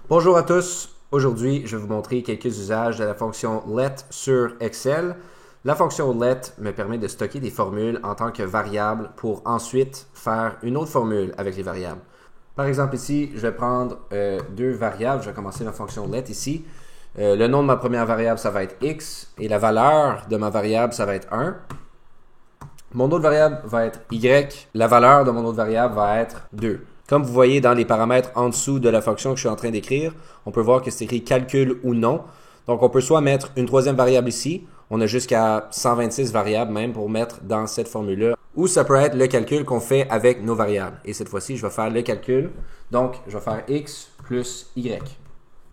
Bonjour à tous, aujourd'hui je vais vous montrer quelques usages de la fonction let sur Excel. La fonction let me permet de stocker des formules en tant que variable pour ensuite faire une autre formule avec les variables. Par exemple ici, je vais prendre deux variables, je vais commencer ma fonction let ici. Le nom de ma première variable ça va être x et la valeur de ma variable ça va être 1. Mon autre variable va être y, la valeur de mon autre variable va être 2. Comme vous voyez dans les paramètres en dessous de la fonction que je suis en train d'écrire, on peut voir que c'est écrit calcul ou non. Donc on peut soit mettre une troisième variable ici, on a jusqu'à 126 variables même pour mettre dans cette formule-là, ou ça peut être le calcul qu'on fait avec nos variables. Et cette fois-ci, je vais faire le calcul, donc je vais faire x plus y.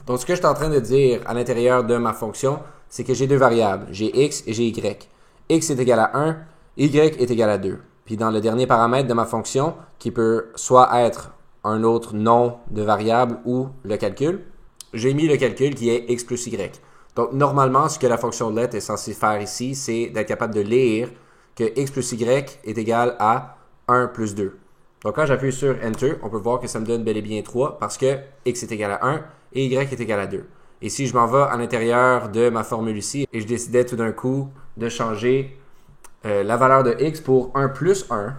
Donc ce que je suis en train de dire à l'intérieur de ma fonction, c'est que j'ai deux variables, j'ai x et j'ai y. X est égal à 1, y est égal à 2. Puis dans le dernier paramètre de ma fonction, qui peut soit être un autre nom de variable ou le calcul, j'ai mis le calcul qui est x plus y. Donc normalement, ce que la fonction let est censée faire ici, c'est d'être capable de lire que x plus y est égal à 1 plus 2. Donc quand j'appuie sur Enter, on peut voir que ça me donne bel et bien 3 parce que x est égal à 1 et y est égal à 2. Et si je m'en vais à l'intérieur de ma formule ici et je décidais tout d'un coup de changer la valeur de x pour 1 plus 1,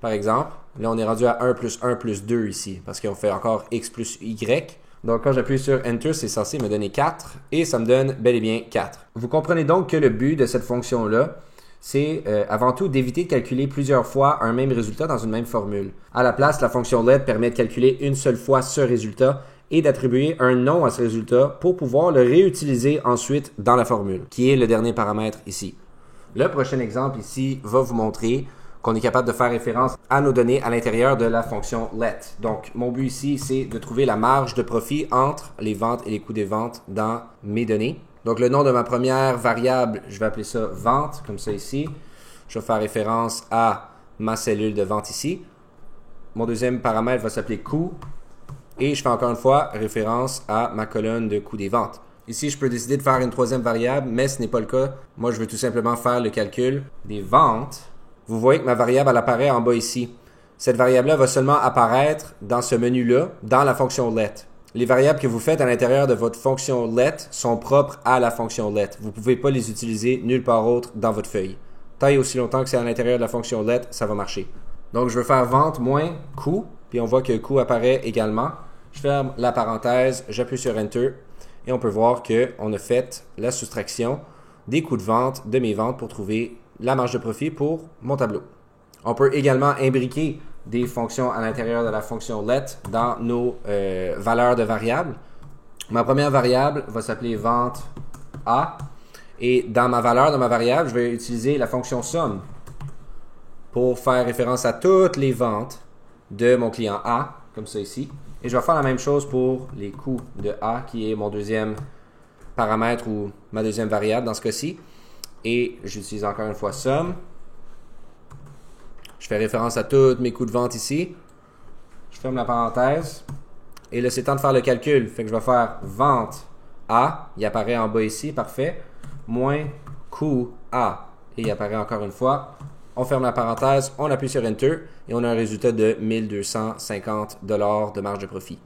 par exemple. Là, on est rendu à 1 plus 2 ici, parce qu'on fait encore x plus y. Donc, quand j'appuie sur Enter, c'est censé me donner 4, et ça me donne bel et bien 4. Vous comprenez donc que le but de cette fonction-là, c'est avant tout d'éviter de calculer plusieurs fois un même résultat dans une même formule. À la place, la fonction let permet de calculer une seule fois ce résultat et d'attribuer un nom à ce résultat pour pouvoir le réutiliser ensuite dans la formule, qui est le dernier paramètre ici. Le prochain exemple ici va vous montrer qu'on est capable de faire référence à nos données à l'intérieur de la fonction let. Donc, mon but ici, c'est de trouver la marge de profit entre les ventes et les coûts des ventes dans mes données. Donc, le nom de ma première variable, je vais appeler ça vente, comme ça ici. Je vais faire référence à ma cellule de vente ici. Mon deuxième paramètre va s'appeler coût. Et je fais encore une fois référence à ma colonne de coûts des ventes. Ici, je peux décider de faire une troisième variable, mais ce n'est pas le cas. Moi, je veux tout simplement faire le calcul des ventes. Vous voyez que ma variable, elle apparaît en bas ici. Cette variable-là va seulement apparaître dans ce menu-là, dans la fonction let. Les variables que vous faites à l'intérieur de votre fonction let sont propres à la fonction let. Vous ne pouvez pas les utiliser nulle part autre dans votre feuille. Tant et aussi longtemps que c'est à l'intérieur de la fonction let, ça va marcher. Donc, je veux faire vente moins coût, puis on voit que coût apparaît également. Je ferme la parenthèse, j'appuie sur Enter. Et on peut voir qu'on a fait la soustraction des coûts de vente de mes ventes pour trouver la marge de profit pour mon tableau. On peut également imbriquer des fonctions à l'intérieur de la fonction let dans nos valeurs de variables. Ma première variable va s'appeler vente A. Et dans ma valeur de ma variable, je vais utiliser la fonction somme pour faire référence à toutes les ventes de mon client A, comme ça ici. Et je vais faire la même chose pour les coûts de A, qui est mon deuxième paramètre ou ma deuxième variable dans ce cas-ci. Et j'utilise encore une fois somme. Je fais référence à tous mes coûts de vente ici. Je ferme la parenthèse. Et là, c'est temps de faire le calcul. Fait que je vais faire vente A, il apparaît en bas ici, parfait, moins coût A, et il apparaît encore une fois. On ferme la parenthèse, on appuie sur Enter et on a un résultat de 1250 $ de marge de profit.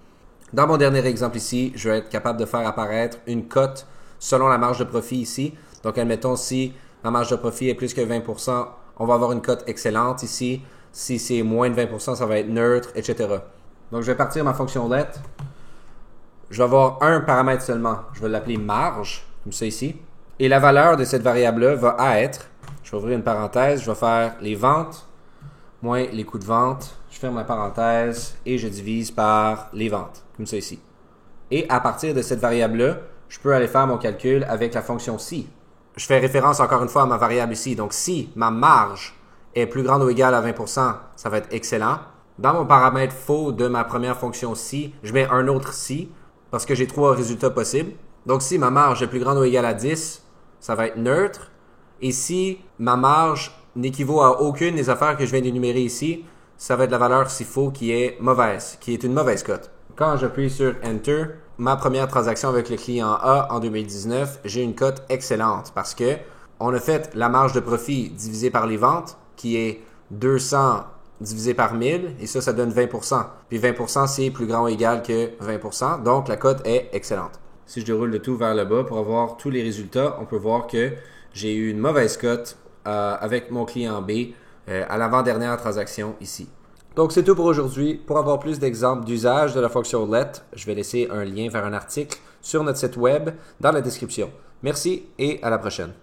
Dans mon dernier exemple ici, je vais être capable de faire apparaître une cote selon la marge de profit ici. Donc, admettons si ma marge de profit est plus que 20%, on va avoir une cote excellente ici. Si c'est moins de 20%, ça va être neutre, etc. Donc, je vais partir ma fonction let. Je vais avoir un paramètre seulement. Je vais l'appeler marge, comme ça ici. Et la valeur de cette variable-là va être... Je vais ouvrir une parenthèse, je vais faire les ventes moins les coûts de vente. Je ferme la parenthèse et je divise par les ventes, comme ça ici. Et à partir de cette variable-là, je peux aller faire mon calcul avec la fonction si. Je fais référence encore une fois à ma variable ici. Donc, si ma marge est plus grande ou égale à 20%, ça va être excellent. Dans mon paramètre faux de ma première fonction si, je mets un autre si parce que j'ai trois résultats possibles. Donc, si ma marge est plus grande ou égale à 10, ça va être neutre. Et si ma marge n'équivaut à aucune des affaires que je viens d'énumérer ici, ça va être la valeur si faux qui est mauvaise, qui est une mauvaise cote. Quand j'appuie sur Enter, ma première transaction avec le client A en 2019, j'ai une cote excellente parce que on a fait la marge de profit divisée par les ventes qui est 200 divisé par 1000 et ça donne 20%. Puis 20%, c'est plus grand ou égal que 20%. Donc, la cote est excellente. Si je déroule le tout vers le bas pour avoir tous les résultats, on peut voir que j'ai eu une mauvaise cote avec mon client B à l'avant-dernière transaction ici. Donc, c'est tout pour aujourd'hui. Pour avoir plus d'exemples d'usage de la fonction LET, je vais laisser un lien vers un article sur notre site web dans la description. Merci et à la prochaine.